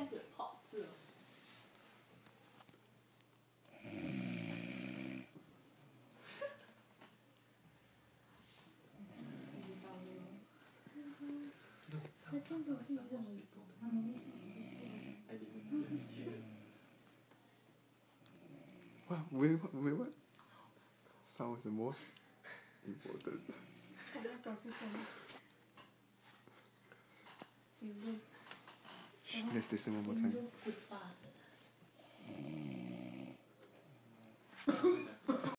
样子跑字。他这种是这么What? Sound is the most important. 我那个是什么？行路。Let's listen one more time.